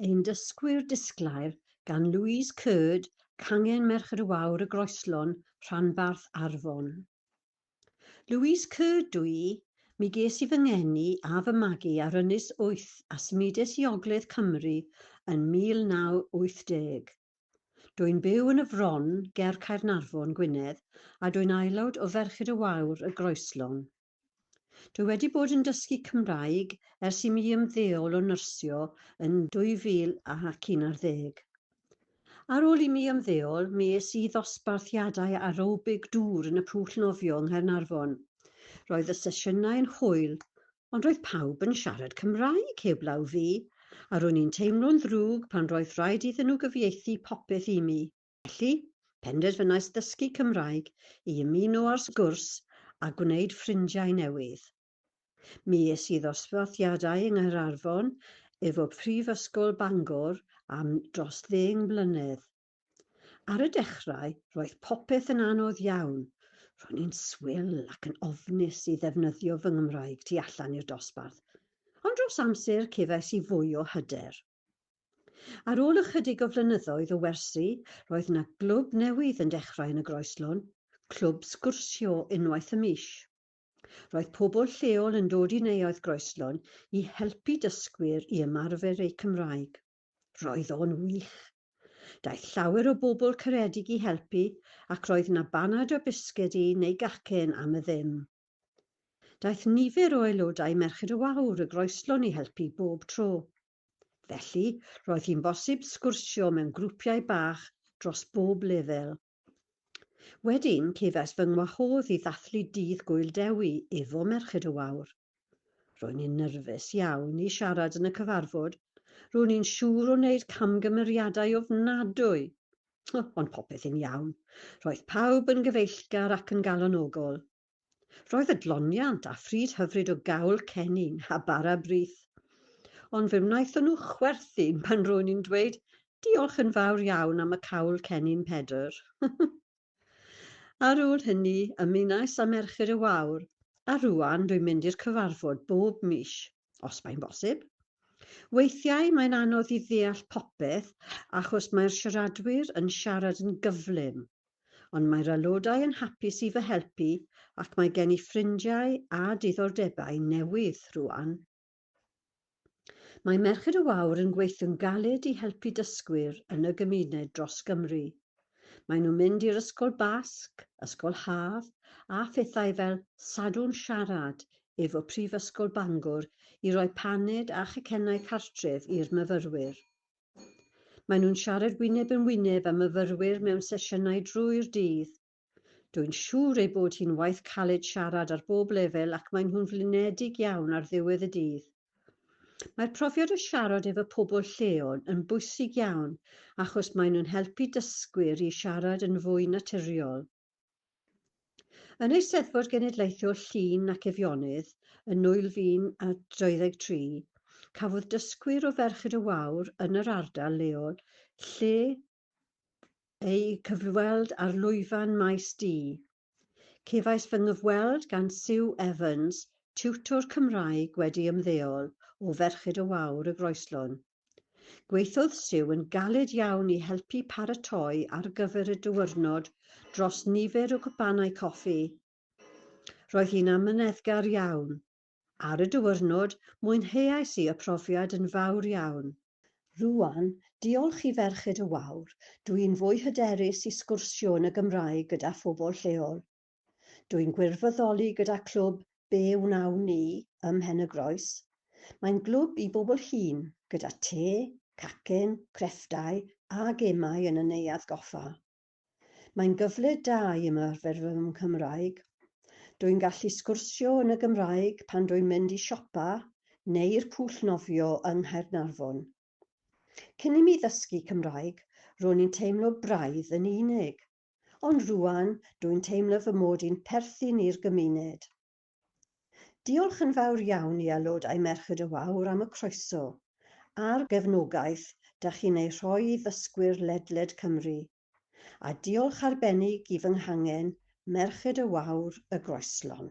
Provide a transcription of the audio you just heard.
ein dysgwyr disglair gan Louise Curd, Cangen Merched y Wawr y Groeslon, Rhanbarth Arfon. Louise Curd dwi, mi ges I fy ngeni a fy magu ar Ynys 8 a symudes I Ogledd Cymru yn 1980. Dwi'n byw yn y Fron, ger Caernarfon, Gwynedd, a dwi'n aelod o Ferched y Wawr y Groeslon. Dwi wedi bod yn dysgu Cymraeg ers I mi ymddeol o nyrsio yn 2011. Ar ôl I mi ymddeol, mi es I ddosbarthiadau aerobig dŵr yn y Pwll Nofio yng Nghaernarfon. Roedd y sesiynau yn hwyl, ond roedd pawb yn siarad Cymraeg heblaw fi, a ro'n i'n teimlo'n ddrwg pan roedd rhaid iddyn nhw gyfieithu popeth I mi. Felly, penderfynais dysgu Cymraeg I ymuno â'r sgwrs a gwneud ffrindiau newydd. Mi es I ddosbarthiadau yng Nghaernarfon efo Prifysgol Bangor am dros 10 blynedd. Ar y dechrau, roedd popeth yn anodd iawn. Ro'n i'n swil ac yn ofnus I ddefnyddio fy Nghymraeg tu allan i'r dosbarth, ond dros amser cefais I fwy o hyder. Ar ôl ychydig o flynyddoedd o wersi, roedd yna glwb newydd yn dechrau yn y Groeslon, Clwb Sgwrsio unwaith y mis. Roedd pobl lleol yn dod I neuadd Groeslon I helpu dysgwyr I ymarfer eu Cymraeg. Roedd o'n wych. Daeth llawer o bobl caredig I helpu ac roedd yna banad o bisgedi neu gacen am y ddim. Daeth nifer o aelodau Merched y Wawr y Groeslon I helpu bob tro. Felly, roedd hi'n bosib sgwrsio mewn grwpiau bach dros bob lefel. Wedyn, cefais fy ngwahodd I ddathlu dydd Gŵyl Dewi efo Merched y Wawr. Ro'n i'n nyrfus iawn I siarad yn y cyfarfod. Ro'n i'n siŵr o wneud camgymeriadau ofnadwy. Ond popeth yn iawn. Roedd pawb yn gyfeillgar ac yn galonogol. Roedd adloniant a phryd hyfryd o gawl cennin a bara brith. Ond fe wnaethon nhw chwerthin pan ro'n i'n dweud diolch yn fawr iawn am y cawl cennin Pedr. Ar ôl hynny, ymunais â Merched y Wawr, a rŵan dwi'n mynd i'r cyfarfod bob mis, os mae'n bosib. Weithiau mae'n anodd I ddeall popeth achos mae'r siaradwyr yn siarad yn gyflym, ond mae'r aelodau yn hapus I fy helpu ac mae gen I ffrindiau a diddordebau newydd rŵan. Mae Merched y Wawr yn gweithio'n galed I helpu dysgwyr yn y gymuned dros Gymru. Maen nhw'n mynd i'r ysgol Basg, ysgol Haf, a phethau fel sadwrn siarad efo Prifysgol Bangor I roi paned a chacennau cartref i'r myfyrwyr. Maen nhw'n siarad wyneb yn wyneb â myfyrwyr mewn sesiynau drwy'r dydd. Dwi'n siŵr ei bod hi'n waith caled siarad ar bob lefel ac maen nhw'n flinedig iawn ar ddiwedd y dydd. Mae'r profiad o siarad efo pobl lleol yn bwysig iawn achos maen nhw'n helpu dysgwyr I siarad yn fwy naturiol. Yn Eisteddfod Genedlaethol Llŷn ac Efionydd yn 2023, cafodd dysgwyr o Ferched y Wawr yn yr ardal leol lle ei cyfweld ar lwyfan maes D. Cefais fy nghyfweld gan Sue Evans, tiwtor Cymraeg wedi ymddeol o Ferched y Wawr y Groeslon. Gweithodd Sue yn galed iawn I helpu paratoi ar gyfer y diwrnod dros nifer o gwpanau coffi. Roedd hi'n amyneddgar iawn. Ar y diwrnod, mwynheais I y profiad yn fawr iawn. Rŵan, diolch I Ferched y Wawr, dwi'n fwy hyderus I sgwrsio yn y Gymraeg gyda phobl lleol. Dwi'n gwirfoddoli gyda clwb Be Wnawn Ni ym Mhenygroes. Mae'n glwb I bobl hŷn gyda te, cacen, crefftau a gemau yn y neuadd goffa. Mae'n gyfle da I ymarfer fy Cymraeg. Dwi'n gallu sgwrsio yn y Gymraeg pan dwi'n mynd I siopa neu'r Pwll Nofio yng Nghaernarfon. Cyn I mi ddysgu Cymraeg, ro'n i'n teimlo braidd yn unig, ond rŵan dwi'n teimlo fy mod i'n perthyn i'r gymuned. Diolch yn fawr iawn I aelodau Merched y Wawr am y croeso a'r gefnogaeth dach chi'n ei rhoi I ddysgwyr ledled Cymru. A diolch arbennig I fy nghangen Merched y Wawr y Groeslon.